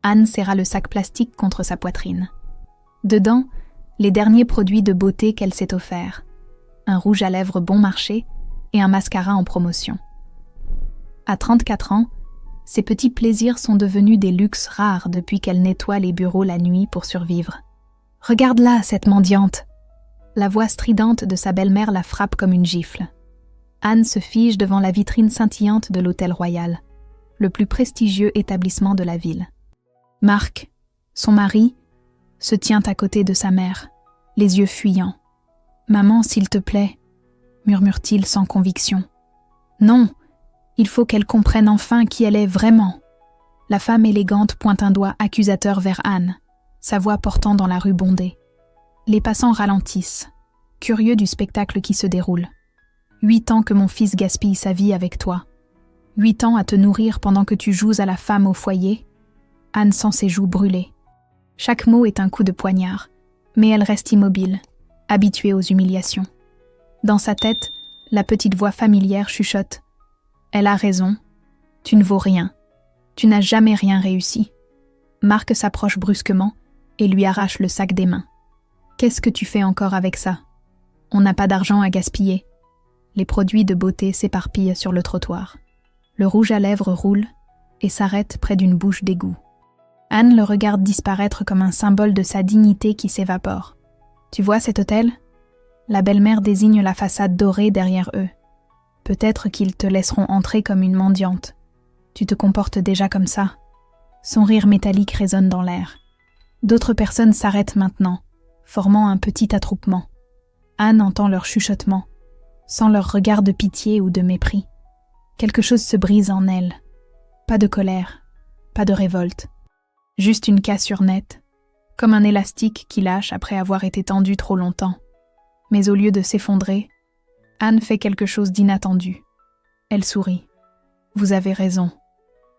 Anne serra le sac plastique contre sa poitrine. Dedans, les derniers produits de beauté qu'elle s'est offerts. Un rouge à lèvres bon marché et un mascara en promotion. À 34 ans, ces petits plaisirs sont devenus des luxes rares depuis qu'elle nettoie les bureaux la nuit pour survivre. « Regarde-la, cette mendiante !» La voix stridente de sa belle-mère la frappe comme une gifle. Anne se fige devant la vitrine scintillante de l'Hôtel Royal, le plus prestigieux établissement de la ville. Marc, son mari, se tient à côté de sa mère, les yeux fuyants. « Maman, s'il te plaît » murmure-t-il sans conviction. « Non, il faut qu'elle comprenne enfin qui elle est vraiment. » La femme élégante pointe un doigt accusateur vers Anne, sa voix portant dans la rue bondée. Les passants ralentissent, curieux du spectacle qui se déroule. 8 ans que mon fils gaspille sa vie avec toi. 8 ans à te nourrir pendant que tu joues à la femme au foyer. Anne sent ses joues brûler. Chaque mot est un coup de poignard, mais elle reste immobile, habituée aux humiliations. Dans sa tête, la petite voix familière chuchote. Elle a raison. Tu ne vaux rien. Tu n'as jamais rien réussi. Marc s'approche brusquement et lui arrache le sac des mains. Qu'est-ce que tu fais encore avec ça? On n'a pas d'argent à gaspiller. Les produits de beauté s'éparpillent sur le trottoir. Le rouge à lèvres roule et s'arrête près d'une bouche d'égout. Anne le regarde disparaître comme un symbole de sa dignité qui s'évapore. Tu vois cet hôtel? La belle-mère désigne la façade dorée derrière eux. Peut-être qu'ils te laisseront entrer comme une mendiante. Tu te comportes déjà comme ça. Son rire métallique résonne dans l'air. D'autres personnes s'arrêtent maintenant, formant un petit attroupement. Anne entend leur chuchotement, sans leur regard de pitié ou de mépris. Quelque chose se brise en elle. Pas de colère, pas de révolte. Juste une cassure nette, comme un élastique qui lâche après avoir été tendu trop longtemps. Mais au lieu de s'effondrer, Anne fait quelque chose d'inattendu. Elle sourit. « Vous avez raison »,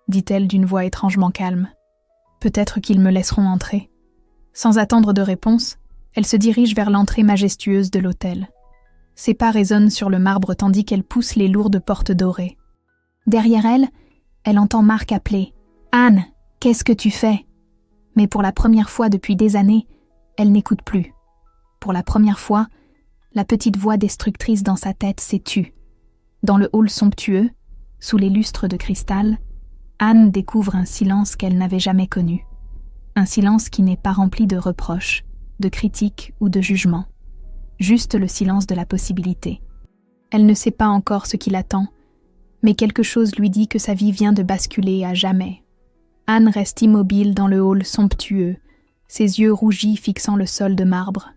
dit-elle d'une voix étrangement calme. « Peut-être qu'ils me laisseront entrer. » Sans attendre de réponse, elle se dirige vers l'entrée majestueuse de l'hôtel. Ses pas résonnent sur le marbre tandis qu'elle pousse les lourdes portes dorées. Derrière elle, elle entend Marc appeler « Anne, qu'est-ce que tu fais ?» Mais pour la première fois depuis des années, elle n'écoute plus. Pour la première fois, la petite voix destructrice dans sa tête s'est tue. Dans le hall somptueux, sous les lustres de cristal, Anne découvre un silence qu'elle n'avait jamais connu. Un silence qui n'est pas rempli de reproches, de critiques ou de jugements. Juste le silence de la possibilité. Elle ne sait pas encore ce qui l'attend, mais quelque chose lui dit que sa vie vient de basculer à jamais. Anne reste immobile dans le hall somptueux, ses yeux rougis fixant le sol de marbre.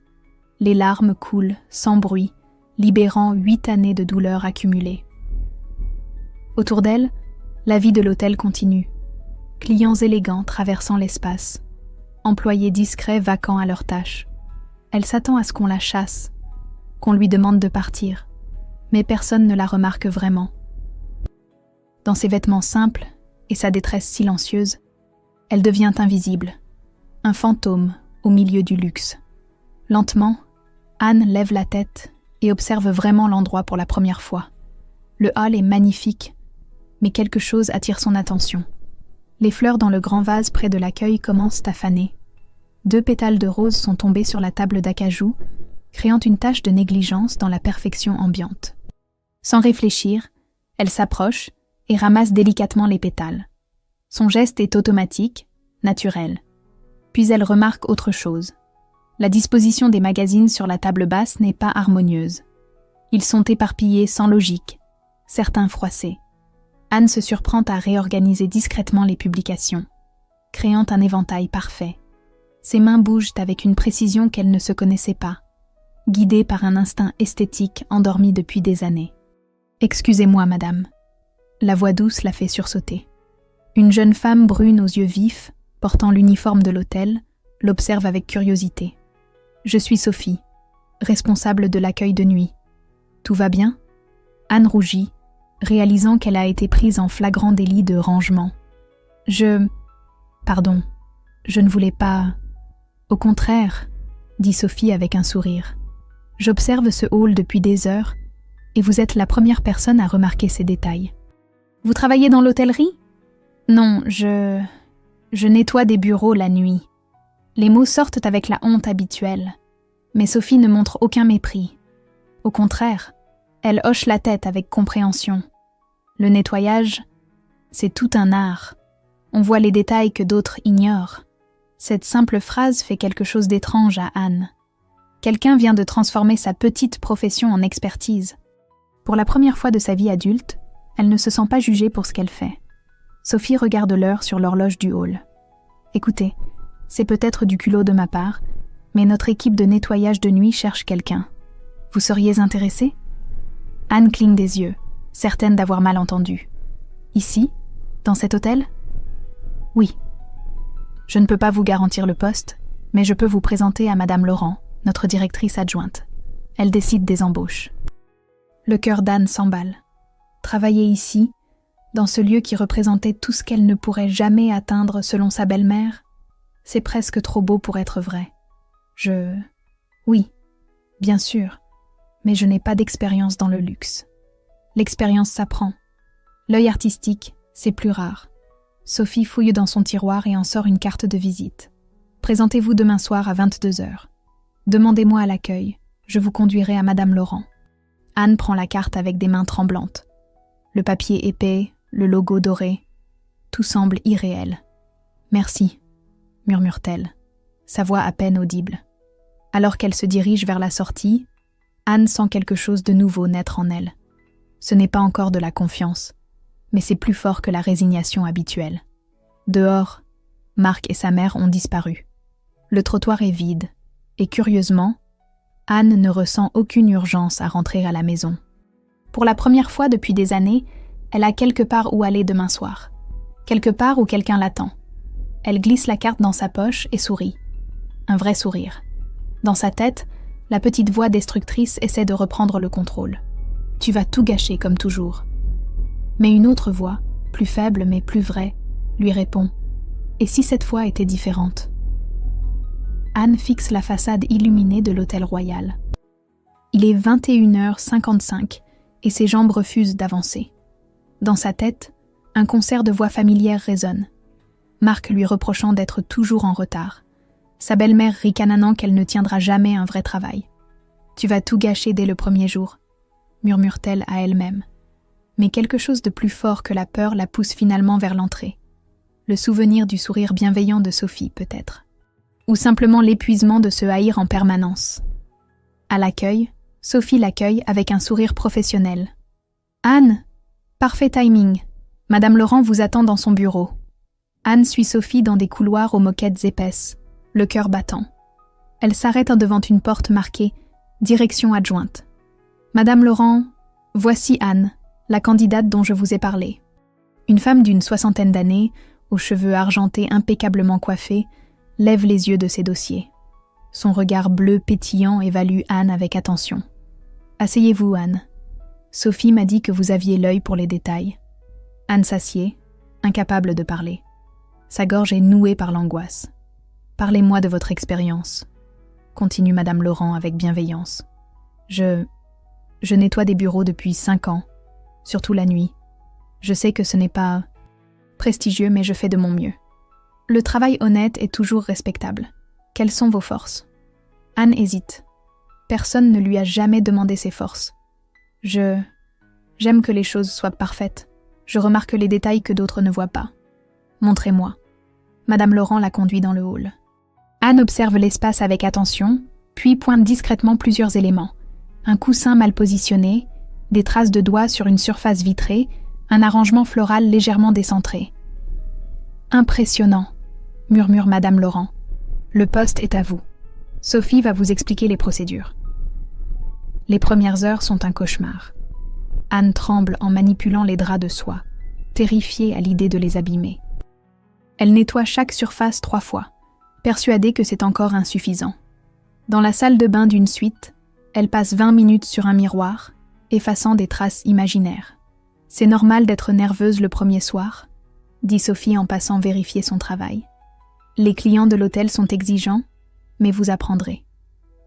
Les larmes coulent, sans bruit, libérant 8 années de douleur accumulées. Autour d'elle, la vie de l'hôtel continue. Clients élégants traversant l'espace. Employés discrets vaquant à leurs tâches. Elle s'attend à ce qu'on la chasse, qu'on lui demande de partir, mais personne ne la remarque vraiment. Dans ses vêtements simples et sa détresse silencieuse, elle devient invisible, un fantôme au milieu du luxe. Lentement, Anne lève la tête et observe vraiment l'endroit pour la première fois. Le hall est magnifique, mais quelque chose attire son attention. Les fleurs dans le grand vase près de l'accueil commencent à faner. 2 pétales de rose sont tombés sur la table d'acajou, créant une tache de négligence dans la perfection ambiante. Sans réfléchir, elle s'approche et ramasse délicatement les pétales. Son geste est automatique, naturel. Puis elle remarque autre chose. La disposition des magazines sur la table basse n'est pas harmonieuse. Ils sont éparpillés sans logique, certains froissés. Anne se surprend à réorganiser discrètement les publications, créant un éventail parfait. Ses mains bougent avec une précision qu'elle ne se connaissait pas, guidée par un instinct esthétique endormi depuis des années. « Excusez-moi, madame. » La voix douce la fait sursauter. Une jeune femme brune aux yeux vifs, portant l'uniforme de l'hôtel, l'observe avec curiosité. « Je suis Sophie, responsable de l'accueil de nuit. Tout va bien ?» Anne rougit, réalisant qu'elle a été prise en flagrant délit de rangement. « Pardon, je ne voulais pas... » « Au contraire, » dit Sophie avec un sourire. « J'observe ce hall depuis des heures et vous êtes la première personne à remarquer ces détails. » « Vous travaillez dans l'hôtellerie ? » « Non, je Je nettoie des bureaux la nuit. Les mots sortent avec la honte habituelle. Mais Sophie ne montre aucun mépris. Au contraire, elle hoche la tête avec compréhension. Le nettoyage, c'est tout un art. On voit les détails que d'autres ignorent. Cette simple phrase fait quelque chose d'étrange à Anne. Quelqu'un vient de transformer sa petite profession en expertise. Pour la première fois de sa vie adulte, elle ne se sent pas jugée pour ce qu'elle fait. Sophie regarde l'heure sur l'horloge du hall. Écoutez, c'est peut-être du culot de ma part, mais notre équipe de nettoyage de nuit cherche quelqu'un. Vous seriez intéressé ? Anne cligne des yeux, certaine d'avoir mal entendu. Ici ? Dans cet hôtel ? Oui. Je ne peux pas vous garantir le poste, mais je peux vous présenter à Madame Laurent, notre directrice adjointe. Elle décide des embauches. Le cœur d'Anne s'emballe. Travailler ici, dans ce lieu qui représentait tout ce qu'elle ne pourrait jamais atteindre selon sa belle-mère, c'est presque trop beau pour être vrai. Oui, bien sûr, mais je n'ai pas d'expérience dans le luxe. L'expérience s'apprend. L'œil artistique, c'est plus rare. Sophie fouille dans son tiroir et en sort une carte de visite. Présentez-vous demain soir à 22h. Demandez-moi à l'accueil, je vous conduirai à Madame Laurent. Anne prend la carte avec des mains tremblantes. Le papier épais, le logo doré, tout semble irréel. Merci, murmure-t-elle, sa voix à peine audible. Alors qu'elle se dirige vers la sortie, Anne sent quelque chose de nouveau naître en elle. Ce n'est pas encore de la confiance, mais c'est plus fort que la résignation habituelle. Dehors, Marc et sa mère ont disparu. Le trottoir est vide, et curieusement, Anne ne ressent aucune urgence à rentrer à la maison. Pour la première fois depuis des années, elle a quelque part où aller demain soir. Quelque part où quelqu'un l'attend. Elle glisse la carte dans sa poche et sourit. Un vrai sourire. Dans sa tête, la petite voix destructrice essaie de reprendre le contrôle. Tu vas tout gâcher comme toujours. Mais une autre voix, plus faible mais plus vraie, lui répond. Et si cette fois était différente ? Anne fixe la façade illuminée de l'hôtel royal. Il est 21h55 et ses jambes refusent d'avancer. Dans sa tête, un concert de voix familières résonne. Marc lui reprochant d'être toujours en retard. Sa belle-mère ricanant qu'elle ne tiendra jamais un vrai travail. « Tu vas tout gâcher dès le premier jour », murmure-t-elle à elle-même. Mais quelque chose de plus fort que la peur la pousse finalement vers l'entrée. Le souvenir du sourire bienveillant de Sophie, peut-être. Ou simplement l'épuisement de se haïr en permanence. À l'accueil, Sophie l'accueille avec un sourire professionnel. « Anne, parfait timing. Madame Laurent vous attend dans son bureau. » Anne suit Sophie dans des couloirs aux moquettes épaisses, le cœur battant. Elle s'arrête devant une porte marquée « Direction adjointe ». « Madame Laurent, voici Anne, la candidate dont je vous ai parlé. » Une femme d'une 60aine d'années, aux cheveux argentés impeccablement coiffés, lève les yeux de ses dossiers. Son regard bleu pétillant évalue Anne avec attention. « Asseyez-vous, Anne. Sophie m'a dit que vous aviez l'œil pour les détails. » Anne s'assied, incapable de parler. Sa gorge est nouée par l'angoisse. « Parlez-moi de votre expérience. » continue Madame Laurent avec bienveillance. Je nettoie des bureaux depuis 5 ans, surtout la nuit. Je sais que ce n'est pas prestigieux, mais je fais de mon mieux. Le travail honnête est toujours respectable. Quelles sont vos forces ? Anne hésite. Personne ne lui a jamais demandé ses forces. J'aime que les choses soient parfaites. Je remarque les détails que d'autres ne voient pas. Montrez-moi. Madame Laurent la conduit dans le hall. Anne observe l'espace avec attention, puis pointe discrètement plusieurs éléments. Un coussin mal positionné, des traces de doigts sur une surface vitrée, un arrangement floral légèrement décentré. « Impressionnant », murmure Madame Laurent. « Le poste est à vous. Sophie va vous expliquer les procédures. » Les premières heures sont un cauchemar. Anne tremble en manipulant les draps de soie, terrifiée à l'idée de les abîmer. Elle nettoie chaque surface 3 fois, persuadée que c'est encore insuffisant. Dans la salle de bain d'une suite, elle passe 20 minutes sur un miroir, effaçant des traces imaginaires. « C'est normal d'être nerveuse le premier soir », dit Sophie en passant vérifier son travail. « Les clients de l'hôtel sont exigeants, mais vous apprendrez. »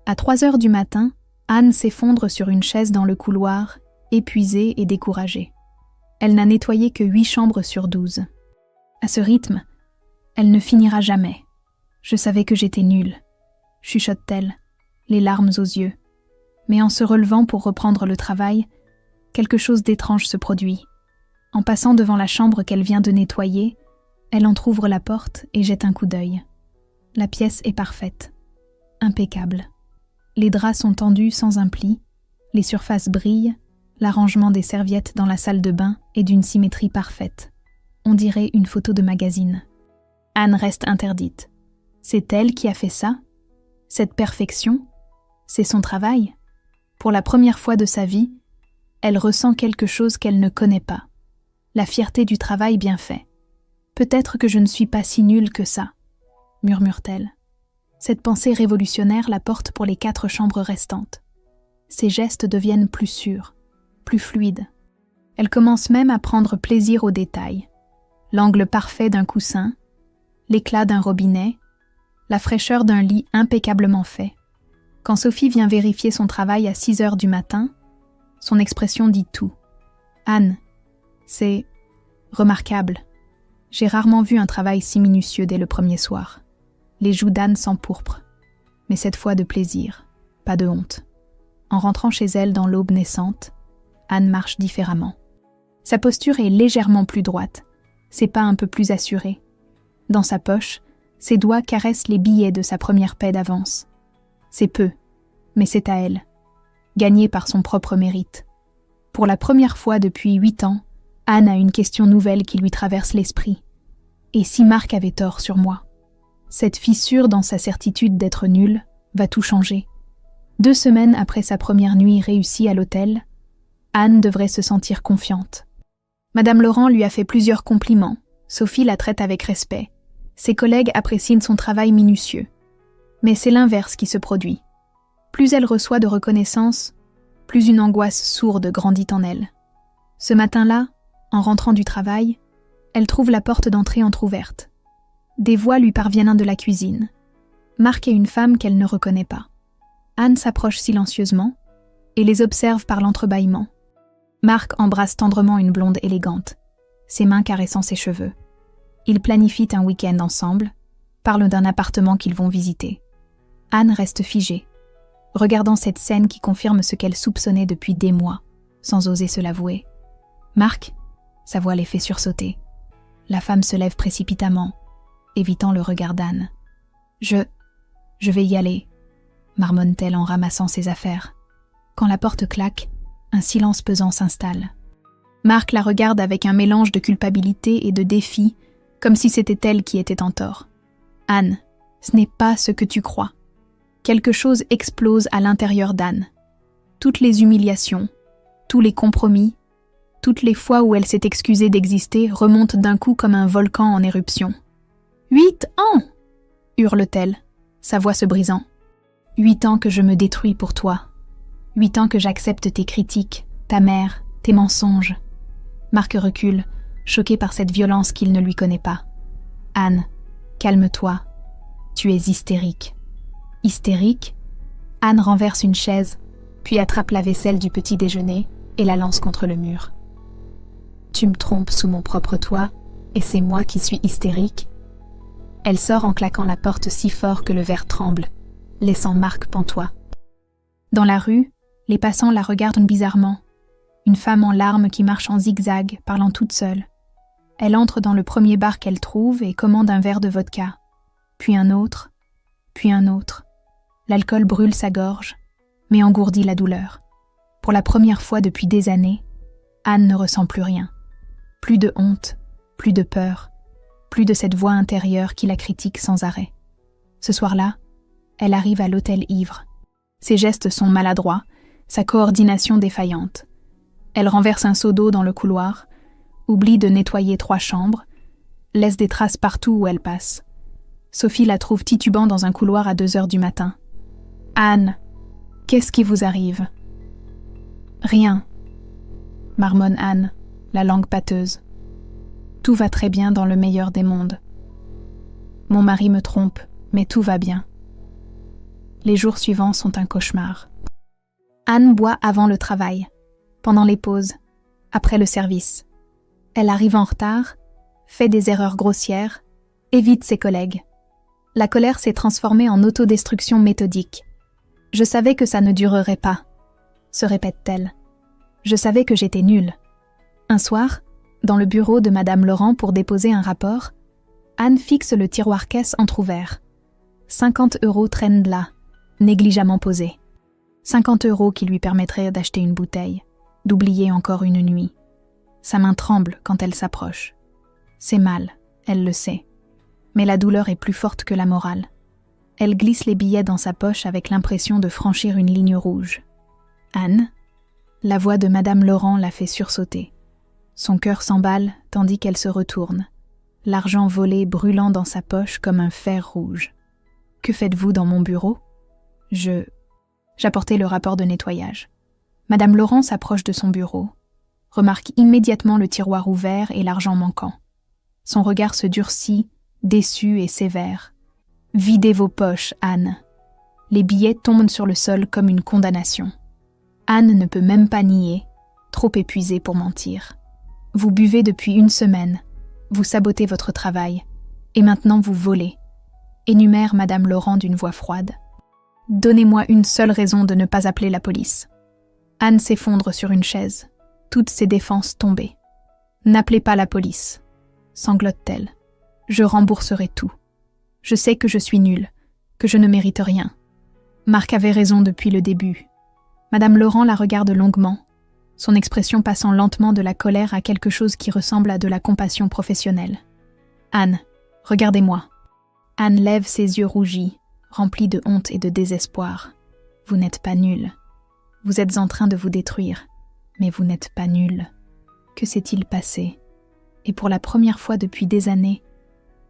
À 3h du matin, Anne s'effondre sur une chaise dans le couloir, épuisée et découragée. Elle n'a nettoyé que 8 chambres sur 12. À ce rythme, Elle ne finira jamais. Je savais que j'étais nulle, chuchote-t-elle, les larmes aux yeux. Mais en se relevant pour reprendre le travail, quelque chose d'étrange se produit. En passant devant la chambre qu'elle vient de nettoyer, elle entr'ouvre la porte et jette un coup d'œil. La pièce est parfaite, impeccable. Les draps sont tendus sans un pli, les surfaces brillent, l'arrangement des serviettes dans la salle de bain est d'une symétrie parfaite. On dirait une photo de magazine. Anne reste interdite. C'est elle qui a fait ça? Cette perfection? C'est son travail? Pour la première fois de sa vie, elle ressent quelque chose qu'elle ne connaît pas. La fierté du travail bien fait. Peut-être que je ne suis pas si nulle que ça, murmure-t-elle. Cette pensée révolutionnaire la porte pour les 4 chambres restantes. Ses gestes deviennent plus sûrs, plus fluides. Elle commence même à prendre plaisir aux détails. L'angle parfait d'un coussin, l'éclat d'un robinet, la fraîcheur d'un lit impeccablement fait. Quand Sophie vient vérifier son travail à 6 heures du matin, son expression dit tout. « Anne, c'est remarquable. J'ai rarement vu un travail si minutieux dès le premier soir. » Les joues d'Anne s'empourprent, mais cette fois de plaisir, pas de honte. En rentrant chez elle dans l'aube naissante, Anne marche différemment. Sa posture est légèrement plus droite, ses pas un peu plus assurés. Dans sa poche, ses doigts caressent les billets de sa première paie d'avance. C'est peu, mais c'est à elle, gagné par son propre mérite. Pour la première fois depuis 8 ans, Anne a une question nouvelle qui lui traverse l'esprit. Et si Marc avait tort sur moi? Cette fissure dans sa certitude d'être nulle va tout changer. 2 semaines après sa première nuit réussie à l'hôtel, Anne devrait se sentir confiante. Madame Laurent lui a fait plusieurs compliments. Sophie la traite avec respect. Ses collègues apprécient son travail minutieux. Mais c'est l'inverse qui se produit. Plus elle reçoit de reconnaissance, plus une angoisse sourde grandit en elle. Ce matin-là, en rentrant du travail, elle trouve la porte d'entrée entr'ouverte. Des voix lui parviennent de la cuisine. Marc est une femme qu'elle ne reconnaît pas. Anne s'approche silencieusement et les observe par l'entrebâillement. Marc embrasse tendrement une blonde élégante, ses mains caressant ses cheveux. Ils planifient un week-end ensemble, parlent d'un appartement qu'ils vont visiter. Anne reste figée, regardant cette scène qui confirme ce qu'elle soupçonnait depuis des mois, sans oser se l'avouer. « Marc ?» Sa voix les fait sursauter. La femme se lève précipitamment, évitant le regard d'Anne. « Je vais y aller », marmonne-t-elle en ramassant ses affaires. Quand la porte claque, un silence pesant s'installe. Marc la regarde avec un mélange de culpabilité et de défi, comme si c'était elle qui était en tort. « Anne, ce n'est pas ce que tu crois. » Quelque chose explose à l'intérieur d'Anne. Toutes les humiliations, tous les compromis, toutes les fois où elle s'est excusée d'exister remontent d'un coup comme un volcan en éruption. « 8 ans !» hurle-t-elle, sa voix se brisant. 8 ans que je me détruis pour toi. 8 ans que j'accepte tes critiques, ta mère, tes mensonges. Marc recule, choqué par cette violence qu'il ne lui connaît pas. « Anne, calme-toi. Tu es hystérique. » Hystérique, Anne renverse une chaise, puis attrape la vaisselle du petit déjeuner et la lance contre le mur. « Tu me trompes sous mon propre toit, et c'est moi qui suis hystérique ?» Elle sort en claquant la porte si fort que le verre tremble, laissant Marc pantois. Dans la rue, les passants la regardent bizarrement. Une femme en larmes qui marche en zigzag, parlant toute seule. Elle entre dans le premier bar qu'elle trouve et commande un verre de vodka. Puis un autre, puis un autre. L'alcool brûle sa gorge, mais engourdit la douleur. Pour la première fois depuis des années, Anne ne ressent plus rien. Plus de honte, plus de peur, plus de cette voix intérieure qui la critique sans arrêt. Ce soir-là, elle arrive à l'hôtel ivre. Ses gestes sont maladroits, sa coordination défaillante. Elle renverse un seau d'eau dans le couloir, oublie de nettoyer 3 chambres, laisse des traces partout où elle passe. Sophie la trouve titubant dans un couloir à 2 heures du matin. « Anne, qu'est-ce qui vous arrive ?»« Rien, » marmonne Anne, la langue pâteuse. « Tout va très bien dans le meilleur des mondes. Mon mari me trompe, mais tout va bien. » Les jours suivants sont un cauchemar. Anne boit avant le travail, pendant les pauses, après le service. Elle arrive en retard, fait des erreurs grossières, évite ses collègues. La colère s'est transformée en autodestruction méthodique. Je savais que ça ne durerait pas, se répète-t-elle. Je savais que j'étais nulle. Un soir, dans le bureau de Madame Laurent pour déposer un rapport, Anne fixe le tiroir-caisse entrouvert. 50 € traînent là, négligemment posés. 50 € qui lui permettraient d'acheter une bouteille, d'oublier encore une nuit. Sa main tremble quand elle s'approche. C'est mal, elle le sait. Mais la douleur est plus forte que la morale. Elle glisse les billets dans sa poche avec l'impression de franchir une ligne rouge. Anne, la voix de Madame Laurent la fait sursauter. Son cœur s'emballe tandis qu'elle se retourne, l'argent volé brûlant dans sa poche comme un fer rouge. « Que faites-vous dans mon bureau ?» J'apportais le rapport de nettoyage. Madame Laurent s'approche de son bureau, remarque immédiatement le tiroir ouvert et l'argent manquant. Son regard se durcit, déçu et sévère. « Videz vos poches, Anne. » Les billets tombent sur le sol comme une condamnation. Anne ne peut même pas nier, trop épuisée pour mentir. Vous buvez depuis 1 semaine, vous sabotez votre travail, et maintenant vous volez, énumère Madame Laurent d'une voix froide. Donnez-moi une seule raison de ne pas appeler la police. Anne s'effondre sur une chaise, toutes ses défenses tombées. N'appelez pas la police, sanglote-t-elle. Je rembourserai tout. Je sais que je suis nulle, que je ne mérite rien. Marc avait raison depuis le début. Madame Laurent la regarde longuement, son expression passant lentement de la colère à quelque chose qui ressemble à de la compassion professionnelle. Anne, regardez-moi. Anne lève ses yeux rougis, remplis de honte et de désespoir. Vous n'êtes pas nulle. Vous êtes en train de vous détruire, mais vous n'êtes pas nulle. Que s'est-il passé? Et pour la première fois depuis des années,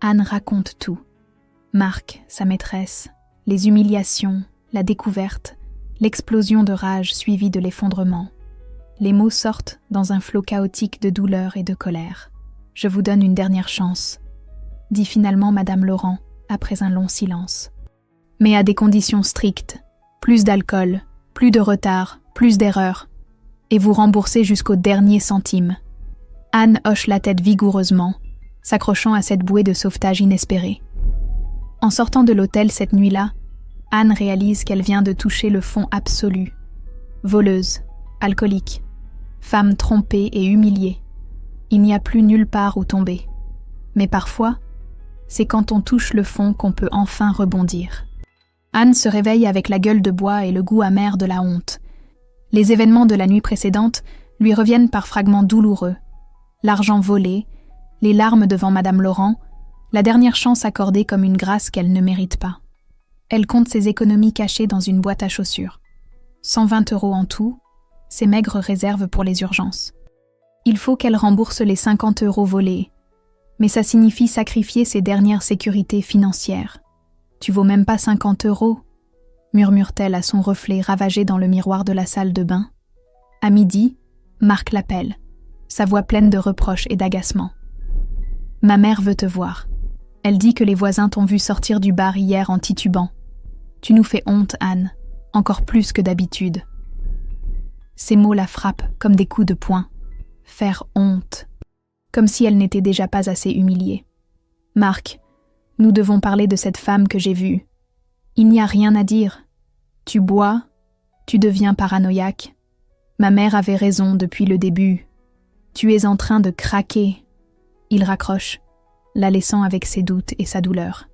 Anne raconte tout. Marc, sa maîtresse, les humiliations, la découverte, l'explosion de rage suivie de l'effondrement. Les mots sortent dans un flot chaotique de douleur et de colère. « Je vous donne une dernière chance », dit finalement Madame Laurent, après un long silence. Mais à des conditions strictes. Plus d'alcool, plus de retard, plus d'erreurs. Et vous remboursez jusqu'au dernier centime. Anne hoche la tête vigoureusement, s'accrochant à cette bouée de sauvetage inespérée. En sortant de l'hôtel cette nuit-là, Anne réalise qu'elle vient de toucher le fond absolu. Voleuse, alcoolique, femme trompée et humiliée. Il n'y a plus nulle part où tomber. Mais parfois, c'est quand on touche le fond qu'on peut enfin rebondir. Anne se réveille avec la gueule de bois et le goût amer de la honte. Les événements de la nuit précédente lui reviennent par fragments douloureux. L'argent volé, les larmes devant Madame Laurent, la dernière chance accordée comme une grâce qu'elle ne mérite pas. Elle compte ses économies cachées dans une boîte à chaussures. 120 € en tout, ses maigres réserves pour les urgences. Il faut qu'elle rembourse les 50 € volés, mais ça signifie sacrifier ses dernières sécurités financières. « Tu vaux même pas 50 €, murmure-t-elle à son reflet ravagé dans le miroir de la salle de bain. À midi, Marc l'appelle, sa voix pleine de reproches et d'agacement. « Ma mère veut te voir. Elle dit que les voisins t'ont vu sortir du bar hier en titubant. Tu nous fais honte, Anne, encore plus que d'habitude. » Ces mots la frappent comme des coups de poing. Faire honte. Comme si elle n'était déjà pas assez humiliée. « Marc, nous devons parler de cette femme que j'ai vue. Il n'y a rien à dire. Tu bois, tu deviens paranoïaque. Ma mère avait raison depuis le début. Tu es en train de craquer. » Il raccroche, la laissant avec ses doutes et sa douleur.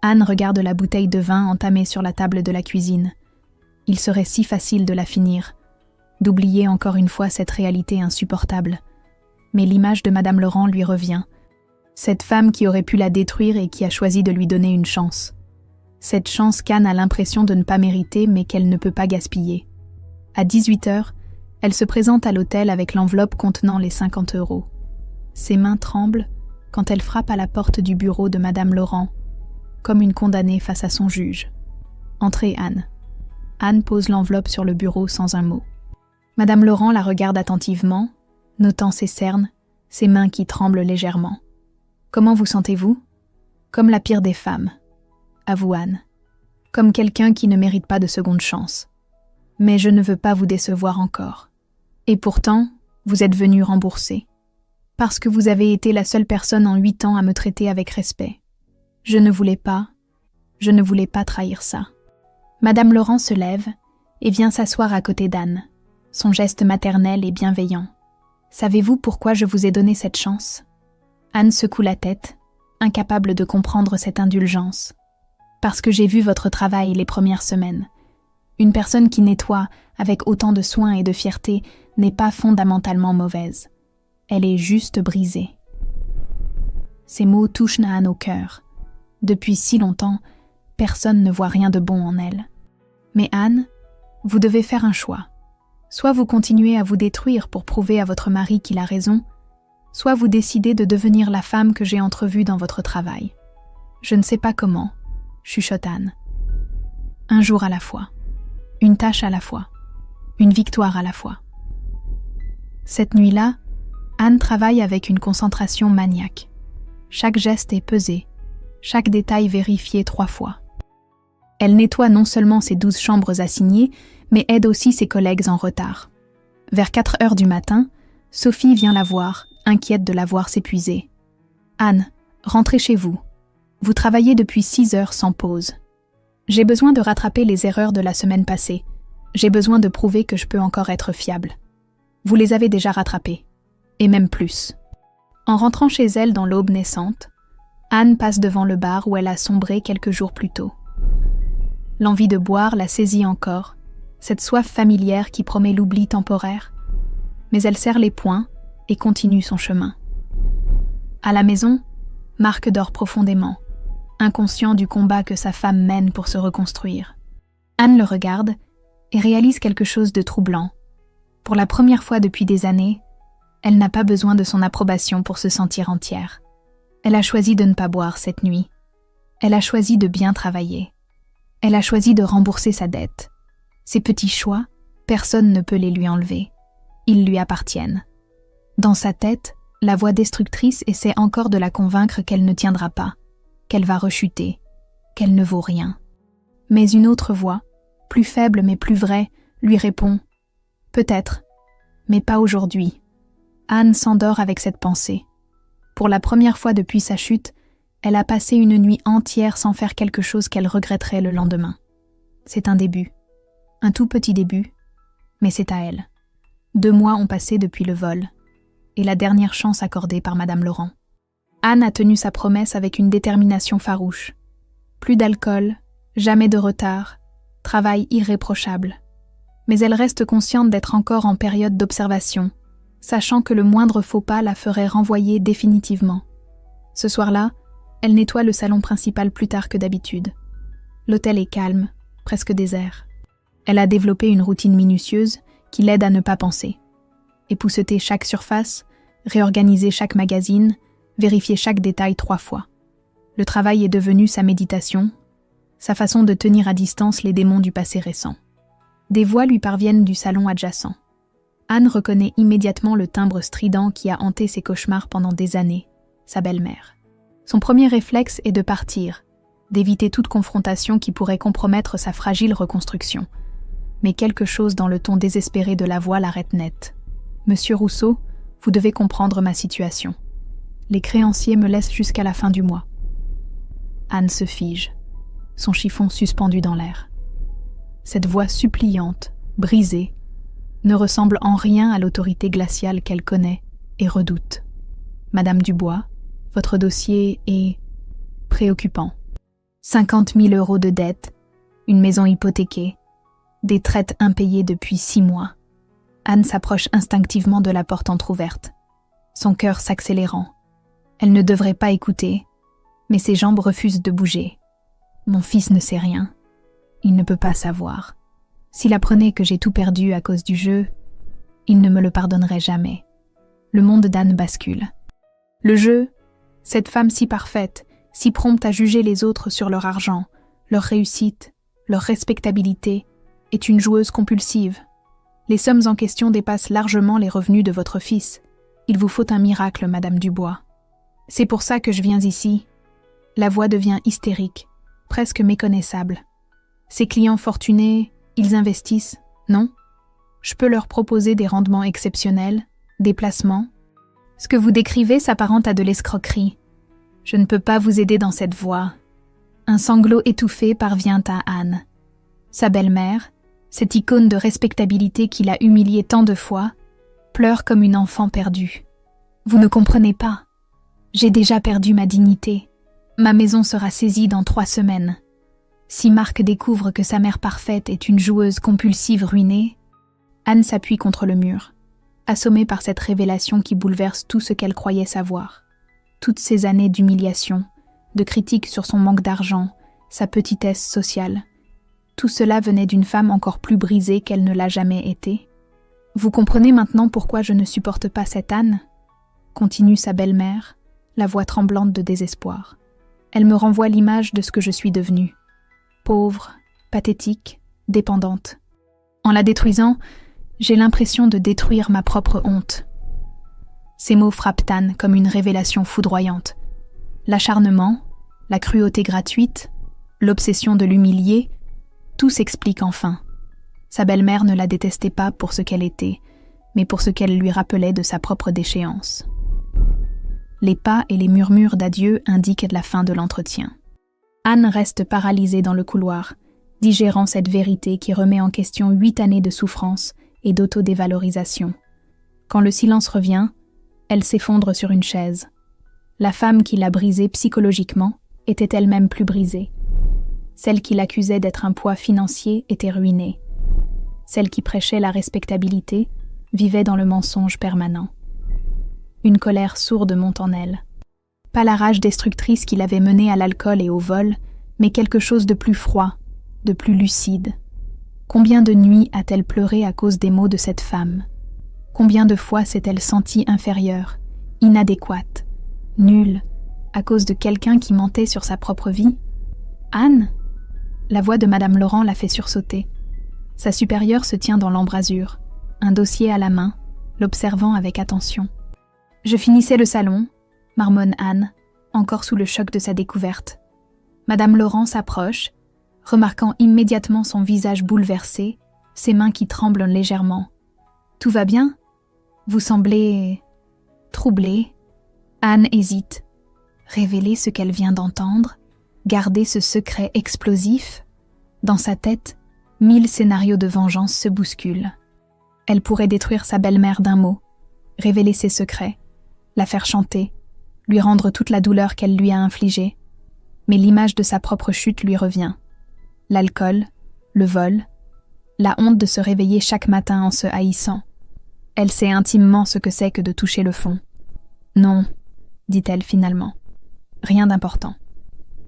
Anne regarde la bouteille de vin entamée sur la table de la cuisine. Il serait si facile de la finir, d'oublier encore une fois cette réalité insupportable. Mais l'image de Madame Laurent lui revient. Cette femme qui aurait pu la détruire et qui a choisi de lui donner une chance. Cette chance qu'Anne a l'impression de ne pas mériter mais qu'elle ne peut pas gaspiller. À 18h, elle se présente à l'hôtel avec l'enveloppe contenant les 50 €. Ses mains tremblent quand elle frappe à la porte du bureau de Madame Laurent, comme une condamnée face à son juge. « Entrez, Anne. » Anne pose l'enveloppe sur le bureau sans un mot. Madame Laurent la regarde attentivement, notant ses cernes, ses mains qui tremblent légèrement. « Comment vous sentez-vous ? » ?»« Comme la pire des femmes, » avoue Anne. « Comme quelqu'un qui ne mérite pas de seconde chance. Mais je ne veux pas vous décevoir encore. Et pourtant, vous êtes venu rembourser. Parce que vous avez été la seule personne en 8 ans à me traiter avec respect. Je ne voulais pas trahir ça. Madame Laurent se lève et vient s'asseoir à côté d'Anne. Son geste maternel et bienveillant. Savez-vous pourquoi je vous ai donné cette chance ? Anne secoue la tête, incapable de comprendre cette indulgence. Parce que j'ai vu votre travail les premières semaines. Une personne qui nettoie avec autant de soin et de fierté n'est pas fondamentalement mauvaise. Elle est juste brisée. Ces mots touchent Nahane au cœur. Depuis si longtemps, personne ne voit rien de bon en elle. Mais Anne, vous devez faire un choix. Soit vous continuez à vous détruire pour prouver à votre mari qu'il a raison, soit vous décidez de devenir la femme que j'ai entrevue dans votre travail. Je ne sais pas comment, chuchote Anne. Un jour à la fois, une tâche à la fois, une victoire à la fois. Cette nuit-là, Anne travaille avec une concentration maniaque. Chaque geste est pesé, chaque détail vérifié 3 fois. Elle nettoie non seulement ses 12 chambres assignées, mais aide aussi ses collègues en retard. Vers 4 heures du matin, Sophie vient la voir, inquiète de la voir s'épuiser. « Anne, rentrez chez vous. Vous travaillez depuis 6 heures sans pause. J'ai besoin de rattraper les erreurs de la semaine passée. J'ai besoin de prouver que je peux encore être fiable. Vous les avez déjà rattrapées, et même plus. » En rentrant chez elle dans l'aube naissante, Anne passe devant le bar où elle a sombré quelques jours plus tôt. L'envie de boire la saisit encore, cette soif familière qui promet l'oubli temporaire. Mais elle serre les poings et continue son chemin. À la maison, Marc dort profondément, inconscient du combat que sa femme mène pour se reconstruire. Anne le regarde et réalise quelque chose de troublant. Pour la première fois depuis des années, elle n'a pas besoin de son approbation pour se sentir entière. Elle a choisi de ne pas boire cette nuit. Elle a choisi de bien travailler. Elle a choisi de rembourser sa dette. Ces petits choix, personne ne peut les lui enlever. Ils lui appartiennent. Dans sa tête, la voix destructrice essaie encore de la convaincre qu'elle ne tiendra pas, qu'elle va rechuter, qu'elle ne vaut rien. Mais une autre voix, plus faible mais plus vraie, lui répond « Peut-être, mais pas aujourd'hui ». Anne s'endort avec cette pensée. Pour la première fois depuis sa chute, elle a passé une nuit entière sans faire quelque chose qu'elle regretterait le lendemain. C'est un début. Un tout petit début, mais c'est à elle. 2 mois ont passé depuis le vol, et la dernière chance accordée par Madame Laurent. Anne a tenu sa promesse avec une détermination farouche. Plus d'alcool, jamais de retard, travail irréprochable. Mais elle reste consciente d'être encore en période d'observation, sachant que le moindre faux pas la ferait renvoyer définitivement. Ce soir-là, elle nettoie le salon principal plus tard que d'habitude. L'hôtel est calme, presque désert. Elle a développé une routine minutieuse qui l'aide à ne pas penser. Épousseter chaque surface, réorganiser chaque magazine, vérifier chaque détail 3 fois. Le travail est devenu sa méditation, sa façon de tenir à distance les démons du passé récent. Des voix lui parviennent du salon adjacent. Anne reconnaît immédiatement le timbre strident qui a hanté ses cauchemars pendant des années, sa belle-mère. Son premier réflexe est de partir, d'éviter toute confrontation qui pourrait compromettre sa fragile reconstruction. Mais quelque chose dans le ton désespéré de la voix l'arrête net. « Monsieur Rousseau, vous devez comprendre ma situation. Les créanciers me laissent jusqu'à la fin du mois. » Anne se fige, son chiffon suspendu dans l'air. Cette voix suppliante, brisée, ne ressemble en rien à l'autorité glaciale qu'elle connaît et redoute. « Madame Dubois, votre dossier est préoccupant. 50 000 € de dettes, une maison hypothéquée, des traites impayées depuis 6 mois. » Anne s'approche instinctivement de la porte entr'ouverte, son cœur s'accélérant. Elle ne devrait pas écouter, mais ses jambes refusent de bouger. Mon fils ne sait rien. Il ne peut pas savoir. S'il apprenait que j'ai tout perdu à cause du jeu, il ne me le pardonnerait jamais. Le monde d'Anne bascule. Le jeu, cette femme si parfaite, si prompte à juger les autres sur leur argent, leur réussite, leur respectabilité, est une joueuse compulsive. Les sommes en question dépassent largement les revenus de votre fils. Il vous faut un miracle, Madame Dubois. C'est pour ça que je viens ici. La voix devient hystérique, presque méconnaissable. Ces clients fortunés, ils investissent, non? Je peux leur proposer des rendements exceptionnels, des placements. Ce que vous décrivez s'apparente à de l'escroquerie. Je ne peux pas vous aider dans cette voie. Un sanglot étouffé parvient à Anne. Sa belle-mère, cette icône de respectabilité qui l'a humiliée tant de fois, pleure comme une enfant perdue. Vous ne comprenez pas. J'ai déjà perdu ma dignité. Ma maison sera saisie dans 3 semaines. Si Marc découvre que sa mère parfaite est une joueuse compulsive ruinée, Anne s'appuie contre le mur, assommée par cette révélation qui bouleverse tout ce qu'elle croyait savoir. Toutes ces années d'humiliation, de critiques sur son manque d'argent, sa petitesse sociale. Tout cela venait d'une femme encore plus brisée qu'elle ne l'a jamais été. Vous comprenez maintenant pourquoi je ne supporte pas cette Anne ? Continue sa belle-mère, la voix tremblante de désespoir. Elle me renvoie l'image de ce que je suis devenue. Pauvre, pathétique, dépendante. En la détruisant, j'ai l'impression de détruire ma propre honte. Ces mots frappent Anne comme une révélation foudroyante. L'acharnement, la cruauté gratuite, l'obsession de l'humilier, tout s'explique enfin. Sa belle-mère ne la détestait pas pour ce qu'elle était, mais pour ce qu'elle lui rappelait de sa propre déchéance. Les pas et les murmures d'adieu indiquent la fin de l'entretien. Anne reste paralysée dans le couloir, digérant cette vérité qui remet en question 8 années de souffrance et d'autodévalorisation. Quand le silence revient, elle s'effondre sur une chaise. La femme qui l'a brisée psychologiquement était elle-même plus brisée. Celle qui l'accusait d'être un poids financier était ruinée. Celle qui prêchait la respectabilité vivait dans le mensonge permanent. Une colère sourde monte en elle. Pas la rage destructrice qui l'avait menée à l'alcool et au vol, mais quelque chose de plus froid, de plus lucide. Combien de nuits a-t-elle pleuré à cause des mots de cette femme ? Combien de fois s'est-elle sentie inférieure, inadéquate, nulle, à cause de quelqu'un qui mentait sur sa propre vie ? Anne ? La voix de Madame Laurent la fait sursauter. Sa supérieure se tient dans l'embrasure, un dossier à la main, l'observant avec attention. Je finissais le salon, marmonne Anne, encore sous le choc de sa découverte. Madame Laurent s'approche, remarquant immédiatement son visage bouleversé, ses mains qui tremblent légèrement. « Tout va bien ? Vous semblez... troublée. » Anne hésite. Révéler ce qu'elle vient d'entendre, garder ce secret explosif. Dans sa tête, 1000 scénarios de vengeance se bousculent. Elle pourrait détruire sa belle-mère d'un mot, révéler ses secrets, la faire chanter, lui rendre toute la douleur qu'elle lui a infligée. Mais l'image de sa propre chute lui revient. L'alcool, le vol, la honte de se réveiller chaque matin en se haïssant. Elle sait intimement ce que c'est que de toucher le fond. « Non », dit-elle finalement. « Rien d'important. »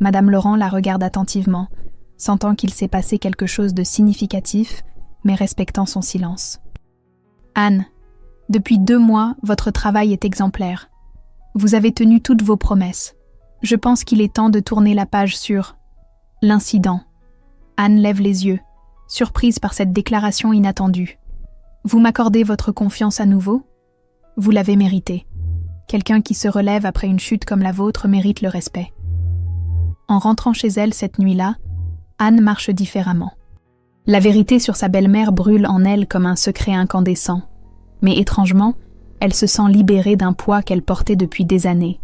Madame Laurent la regarde attentivement, sentant qu'il s'est passé quelque chose de significatif, mais respectant son silence. « Anne, depuis 2 mois, votre travail est exemplaire. Vous avez tenu toutes vos promesses. Je pense qu'il est temps de tourner la page sur l'incident. » Anne lève les yeux, surprise par cette déclaration inattendue. « Vous m'accordez votre confiance à nouveau ? Vous l'avez mérité. Quelqu'un qui se relève après une chute comme la vôtre mérite le respect. » En rentrant chez elle cette nuit-là, Anne marche différemment. La vérité sur sa belle-mère brûle en elle comme un secret incandescent. Mais étrangement, elle se sent libérée d'un poids qu'elle portait depuis des années.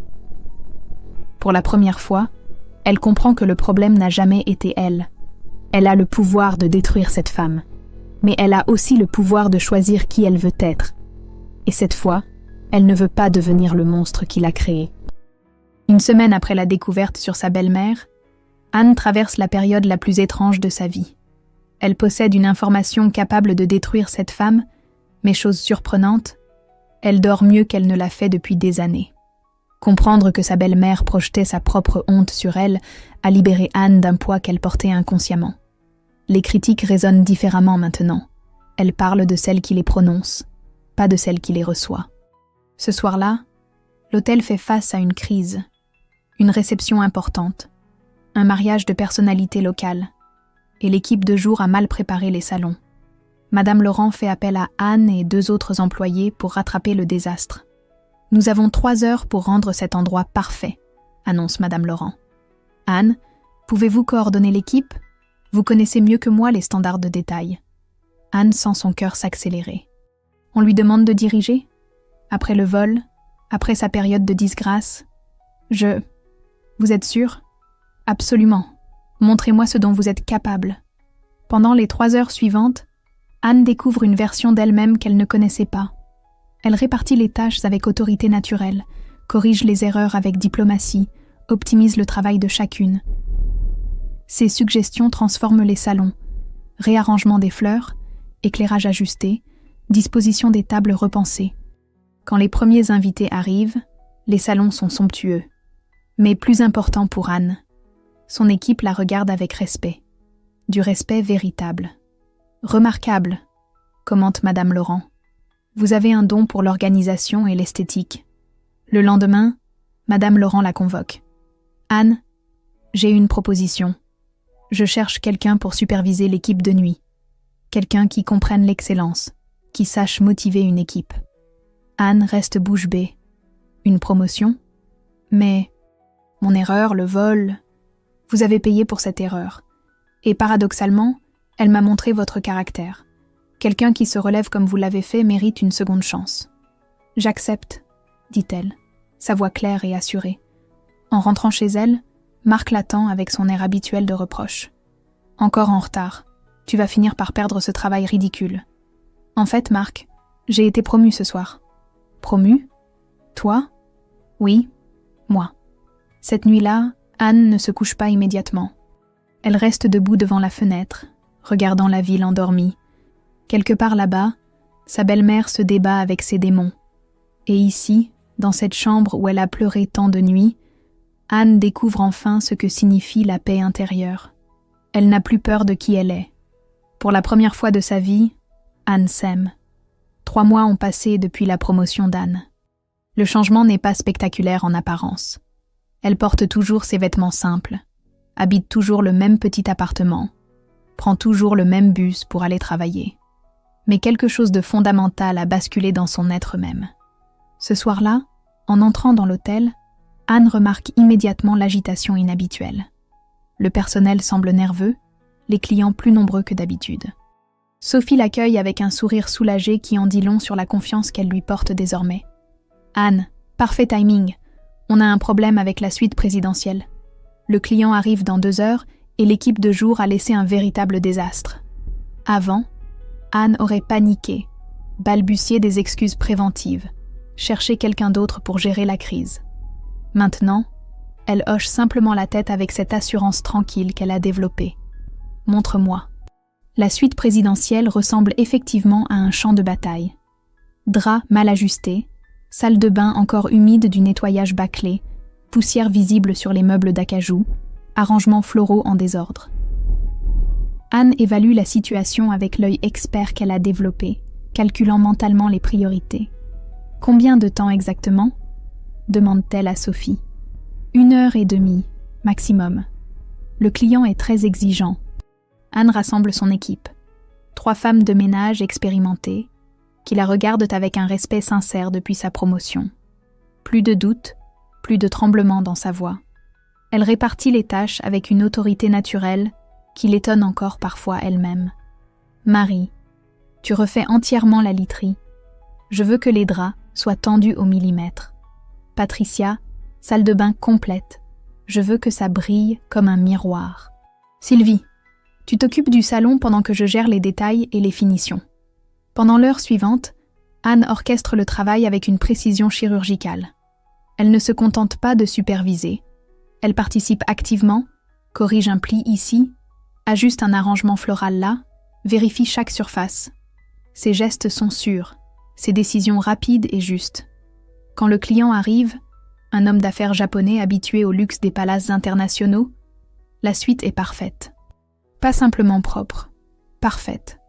Pour la première fois, elle comprend que le problème n'a jamais été elle. Elle a le pouvoir de détruire cette femme. Mais elle a aussi le pouvoir de choisir qui elle veut être. Et cette fois, elle ne veut pas devenir le monstre qu'il a créé. Une semaine après la découverte sur sa belle-mère, Anne traverse la période la plus étrange de sa vie. Elle possède une information capable de détruire cette femme, mais chose surprenante, elle dort mieux qu'elle ne l'a fait depuis des années. Comprendre que sa belle-mère projetait sa propre honte sur elle a libéré Anne d'un poids qu'elle portait inconsciemment. Les critiques résonnent différemment maintenant. Elle parle de celles qui les prononcent, pas de celles qui les reçoit. Ce soir-là, l'hôtel fait face à une crise, une réception importante, un mariage de personnalités locales, et l'équipe de jour a mal préparé les salons. Madame Laurent fait appel à Anne et 2 autres employés pour rattraper le désastre. « Nous avons 3 heures pour rendre cet endroit parfait », annonce Madame Laurent. « Anne, pouvez-vous coordonner l'équipe ? Vous connaissez mieux que moi les standards de détail. » Anne sent son cœur s'accélérer. On lui demande de diriger ? Après le vol, après sa période de disgrâce ? Vous êtes sûr ? Absolument. Montrez-moi ce dont vous êtes capable. Pendant les 3 heures suivantes, Anne découvre une version d'elle-même qu'elle ne connaissait pas. Elle répartit les tâches avec autorité naturelle, corrige les erreurs avec diplomatie, optimise le travail de chacune. Ses suggestions transforment les salons, réarrangement des fleurs, éclairage ajusté, disposition des tables repensées. Quand les premiers invités arrivent, les salons sont somptueux. Mais plus important pour Anne, son équipe la regarde avec respect. Du respect véritable. Remarquable, commente Madame Laurent. Vous avez un don pour l'organisation et l'esthétique. Le lendemain, Madame Laurent la convoque. Anne, j'ai une proposition. Je cherche quelqu'un pour superviser l'équipe de nuit. Quelqu'un qui comprenne l'excellence, qui sache motiver une équipe. Anne reste bouche bée. Une promotion ? Mais mon erreur, le vol, vous avez payé pour cette erreur. Et paradoxalement, elle m'a montré votre caractère. Quelqu'un qui se relève comme vous l'avez fait mérite une seconde chance. J'accepte, dit-elle, sa voix claire et assurée. En rentrant chez elle, Marc l'attend avec son air habituel de reproche. Encore en retard. Tu vas finir par perdre ce travail ridicule. En fait, Marc, j'ai été promue ce soir. Promue ? Toi ? Oui, moi. Cette nuit-là, Anne ne se couche pas immédiatement. Elle reste debout devant la fenêtre, regardant la ville endormie. Quelque part là-bas, sa belle-mère se débat avec ses démons. Et ici, dans cette chambre où elle a pleuré tant de nuits, Anne découvre enfin ce que signifie la paix intérieure. Elle n'a plus peur de qui elle est. Pour la première fois de sa vie, Anne s'aime. 3 mois ont passé depuis la promotion d'Anne. Le changement n'est pas spectaculaire en apparence. Elle porte toujours ses vêtements simples, habite toujours le même petit appartement, prend toujours le même bus pour aller travailler. Mais quelque chose de fondamental a basculé dans son être même. Ce soir-là, en entrant dans l'hôtel, Anne remarque immédiatement l'agitation inhabituelle. Le personnel semble nerveux, les clients plus nombreux que d'habitude. Sophie l'accueille avec un sourire soulagé qui en dit long sur la confiance qu'elle lui porte désormais. « Anne, parfait timing. On a un problème avec la suite présidentielle. Le client arrive dans 2 heures et l'équipe de jour a laissé un véritable désastre. » Avant, Anne aurait paniqué, balbutié des excuses préventives, cherché quelqu'un d'autre pour gérer la crise. Maintenant, elle hoche simplement la tête avec cette assurance tranquille qu'elle a développée. « Montre-moi. » La suite présidentielle ressemble effectivement à un champ de bataille. Draps mal ajustés, salle de bain encore humide du nettoyage bâclé, poussière visible sur les meubles d'acajou, arrangements floraux en désordre. Anne évalue la situation avec l'œil expert qu'elle a développé, calculant mentalement les priorités. « Combien de temps exactement ?» demande-t-elle à Sophie. 1 heure et demie, maximum. Le client est très exigeant. Anne rassemble son équipe. 3 femmes de ménage expérimentées, qui la regardent avec un respect sincère depuis sa promotion. Plus de doute, plus de tremblement dans sa voix. Elle répartit les tâches avec une autorité naturelle qui l'étonne encore parfois elle-même. « Marie, tu refais entièrement la literie. Je veux que les draps soient tendus au millimètre. Patricia, salle de bain complète. Je veux que ça brille comme un miroir. Sylvie, tu t'occupes du salon pendant que je gère les détails et les finitions. » Pendant l'heure suivante, Anne orchestre le travail avec une précision chirurgicale. Elle ne se contente pas de superviser. Elle participe activement, corrige un pli ici, ajuste un arrangement floral là, vérifie chaque surface. Ses gestes sont sûrs, ses décisions rapides et justes. Quand le client arrive, un homme d'affaires japonais habitué au luxe des palaces internationaux, la suite est parfaite. Pas simplement propre, parfaite.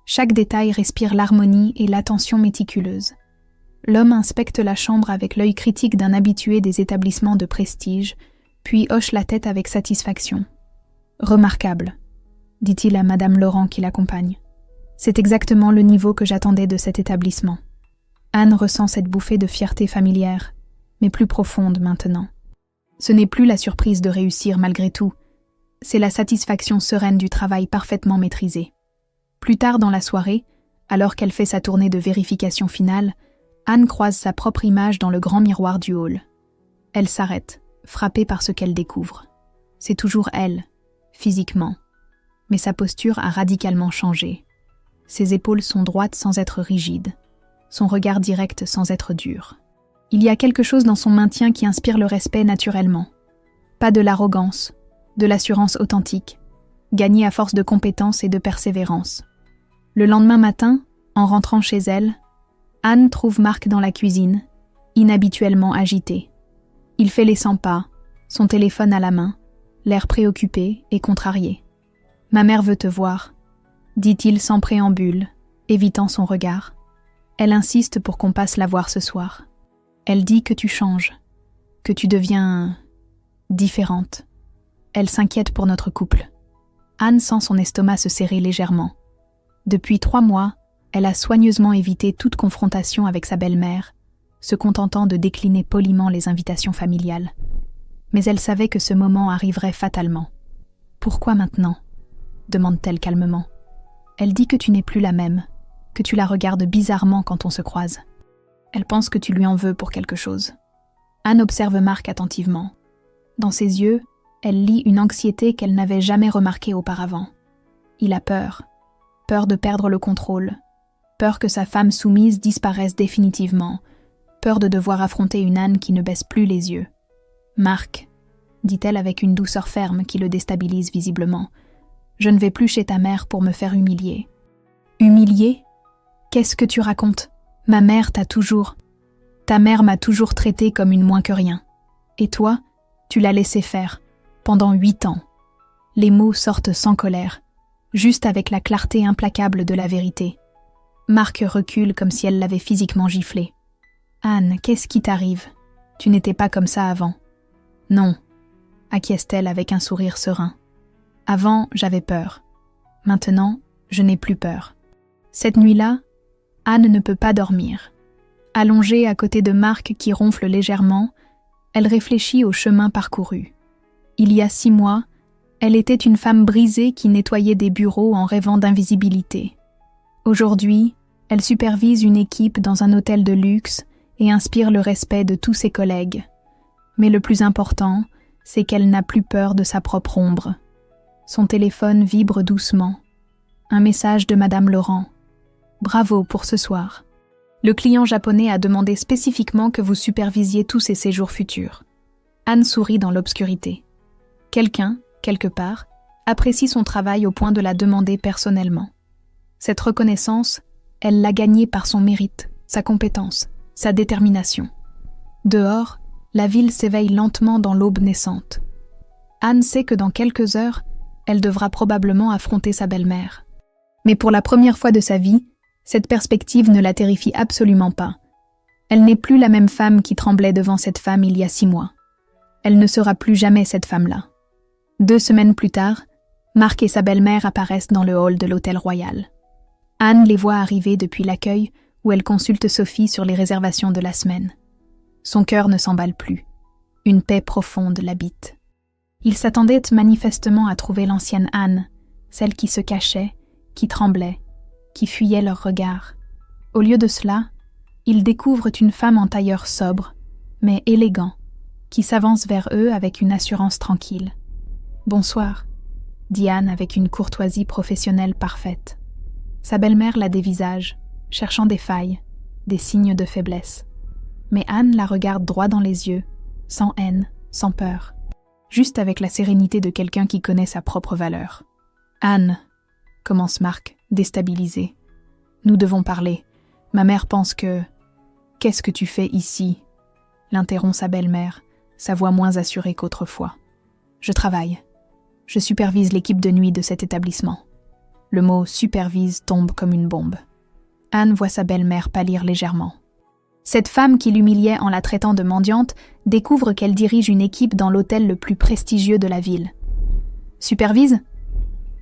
Chaque détail respire l'harmonie et l'attention méticuleuse. L'homme inspecte la chambre avec l'œil critique d'un habitué des établissements de prestige, puis hoche la tête avec satisfaction. « Remarquable », dit-il à Madame Laurent qui l'accompagne. « C'est exactement le niveau que j'attendais de cet établissement. » Anne ressent cette bouffée de fierté familière, mais plus profonde maintenant. Ce n'est plus la surprise de réussir malgré tout, c'est la satisfaction sereine du travail parfaitement maîtrisé. Plus tard dans la soirée, alors qu'elle fait sa tournée de vérification finale, Anne croise sa propre image dans le grand miroir du hall. Elle s'arrête, frappée par ce qu'elle découvre. C'est toujours elle, physiquement, mais sa posture a radicalement changé. Ses épaules sont droites sans être rigides, son regard direct sans être dur. Il y a quelque chose dans son maintien qui inspire le respect naturellement. Pas de l'arrogance, de l'assurance authentique, gagnée à force de compétence et de persévérance. Le lendemain matin, en rentrant chez elle, Anne trouve Marc dans la cuisine, inhabituellement agité. Il fait les 100 pas, son téléphone à la main, l'air préoccupé et contrarié. « Ma mère veut te voir », dit-il sans préambule, évitant son regard. Elle insiste pour qu'on passe la voir ce soir. Elle dit que tu changes, que tu deviens différente. Elle s'inquiète pour notre couple. Anne sent son estomac se serrer légèrement. Depuis 3 mois, elle a soigneusement évité toute confrontation avec sa belle-mère, se contentant de décliner poliment les invitations familiales. Mais elle savait que ce moment arriverait fatalement. « Pourquoi maintenant ?» demande-t-elle calmement. Elle dit que tu n'es plus la même, que tu la regardes bizarrement quand on se croise. Elle pense que tu lui en veux pour quelque chose. Anne observe Marc attentivement. Dans ses yeux, elle lit une anxiété qu'elle n'avait jamais remarquée auparavant. Il a peur. Peur de perdre le contrôle. Peur que sa femme soumise disparaisse définitivement. Peur de devoir affronter une Anne qui ne baisse plus les yeux. « Marc, » dit-elle avec une douceur ferme qui le déstabilise visiblement, « je ne vais plus chez ta mère pour me faire humilier. » « Humilier ? Qu'est-ce que tu racontes ? Ma mère t'a toujours... Ta mère m'a toujours traité comme une moins que rien. Et toi, tu l'as laissé faire, pendant 8 ans. » Les mots sortent sans colère, juste avec la clarté implacable de la vérité. Marc recule comme si elle l'avait physiquement giflé. « Anne, qu'est-ce qui t'arrive ? Tu n'étais pas comme ça avant. »« Non, » acquiesce-t-elle avec un sourire serein. « Avant, j'avais peur. Maintenant, je n'ai plus peur. » Cette nuit-là, Anne ne peut pas dormir. Allongée à côté de Marc qui ronfle légèrement, elle réfléchit au chemin parcouru. Il y a 6 mois, elle était une femme brisée qui nettoyait des bureaux en rêvant d'invisibilité. Aujourd'hui, elle supervise une équipe dans un hôtel de luxe et inspire le respect de tous ses collègues. Mais le plus important, c'est qu'elle n'a plus peur de sa propre ombre. Son téléphone vibre doucement. Un message de Madame Laurent. « Bravo pour ce soir. Le client japonais a demandé spécifiquement que vous supervisiez tous ses séjours futurs. » Anne sourit dans l'obscurité. Quelqu'un, quelque part, apprécie son travail au point de la demander personnellement. Cette reconnaissance, elle l'a gagnée par son mérite, sa compétence, sa détermination. Dehors, la ville s'éveille lentement dans l'aube naissante. Anne sait que dans quelques heures, elle devra probablement affronter sa belle-mère. Mais pour la première fois de sa vie, cette perspective ne la terrifie absolument pas. Elle n'est plus la même femme qui tremblait devant cette femme il y a 6 mois. Elle ne sera plus jamais cette femme-là. 2 semaines plus tard, Marc et sa belle-mère apparaissent dans le hall de l'hôtel royal. Anne les voit arriver depuis l'accueil où elle consulte Sophie sur les réservations de la semaine. Son cœur ne s'emballe plus. Une paix profonde l'habite. Il s'attendait manifestement à trouver l'ancienne Anne, celle qui se cachait, qui tremblait, qui fuyait leur regard. Au lieu de cela, ils découvrent une femme en tailleur sobre, mais élégant, qui s'avance vers eux avec une assurance tranquille. « Bonsoir », dit Anne avec une courtoisie professionnelle parfaite. Sa belle-mère la dévisage, cherchant des failles, des signes de faiblesse. Mais Anne la regarde droit dans les yeux, sans haine, sans peur, juste avec la sérénité de quelqu'un qui connaît sa propre valeur. « Anne », commence Marc, déstabilisé. « Nous devons parler. Ma mère pense que... »« Qu'est-ce que tu fais ici ?» l'interrompt sa belle-mère, sa voix moins assurée qu'autrefois. « Je travaille. Je supervise l'équipe de nuit de cet établissement. » Le mot « supervise » tombe comme une bombe. Anne voit sa belle-mère pâlir légèrement. Cette femme qui l'humiliait en la traitant de mendiante découvre qu'elle dirige une équipe dans l'hôtel le plus prestigieux de la ville. « Supervise ?»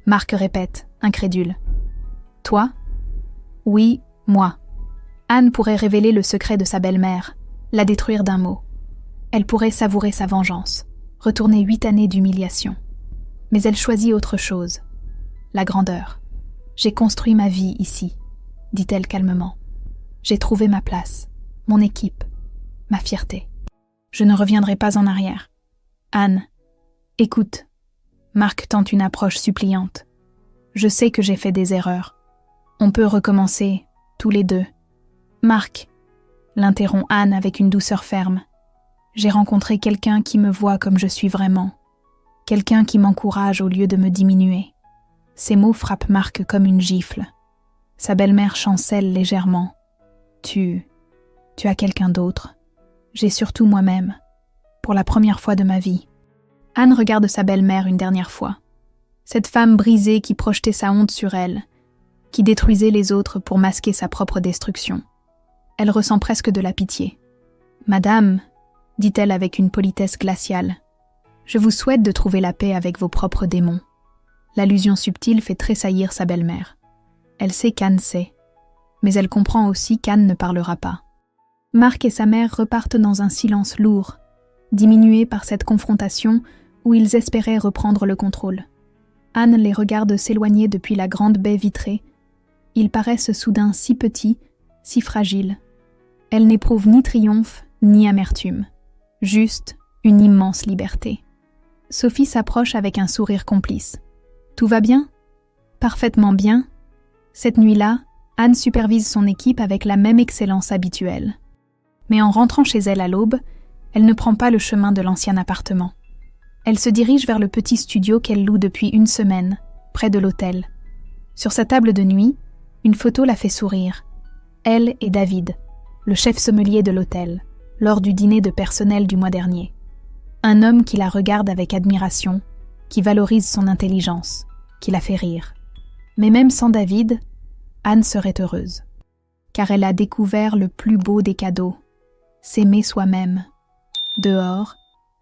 Marc répète, incrédule. « Toi ?»« Oui, moi. » Anne pourrait révéler le secret de sa belle-mère, la détruire d'un mot. Elle pourrait savourer sa vengeance, retourner 8 années d'humiliation. Mais elle choisit autre chose. La grandeur. « J'ai construit ma vie ici, » dit-elle calmement. « J'ai trouvé ma place, mon équipe, ma fierté. Je ne reviendrai pas en arrière. Anne, écoute. Marc tente une approche suppliante. Je sais que j'ai fait des erreurs. On peut recommencer, tous les deux. Marc, l'interrompt Anne avec une douceur ferme. J'ai rencontré quelqu'un qui me voit comme je suis vraiment. Quelqu'un qui m'encourage au lieu de me diminuer. Ces mots frappent Marc comme une gifle. Sa belle-mère chancelle légèrement. Tu as quelqu'un d'autre. J'ai surtout moi-même. Pour la première fois de ma vie. Anne regarde sa belle-mère une dernière fois. Cette femme brisée qui projetait sa honte sur elle, qui détruisait les autres pour masquer sa propre destruction. Elle ressent presque de la pitié. « Madame, dit-elle avec une politesse glaciale, je vous souhaite de trouver la paix avec vos propres démons. » L'allusion subtile fait tressaillir sa belle-mère. Elle sait qu'Anne sait, mais elle comprend aussi qu'Anne ne parlera pas. Marc et sa mère repartent dans un silence lourd, diminué par cette confrontation où ils espéraient reprendre le contrôle. Anne les regarde s'éloigner depuis la grande baie vitrée. Ils paraissent soudain si petits, si fragiles. Elle n'éprouve ni triomphe, ni amertume. Juste une immense liberté. Sophie s'approche avec un sourire complice. « Tout va bien ? » ?»« Parfaitement bien. » Cette nuit-là, Anne supervise son équipe avec la même excellence habituelle. Mais en rentrant chez elle à l'aube, elle ne prend pas le chemin de l'ancien appartement. Elle se dirige vers le petit studio qu'elle loue depuis une semaine, près de l'hôtel. Sur sa table de nuit, une photo la fait sourire. Elle et David, le chef sommelier de l'hôtel, lors du dîner de personnel du mois dernier. Un homme qui la regarde avec admiration, qui valorise son intelligence, qui la fait rire. Mais même sans David, Anne serait heureuse. Car elle a découvert le plus beau des cadeaux, s'aimer soi-même. Dehors,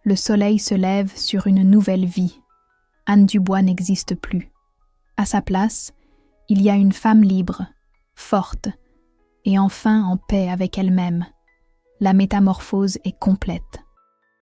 le soleil se lève sur une nouvelle vie. Anne Dubois n'existe plus. À sa place, il y a une femme libre, forte, et enfin en paix avec elle-même. La métamorphose est complète.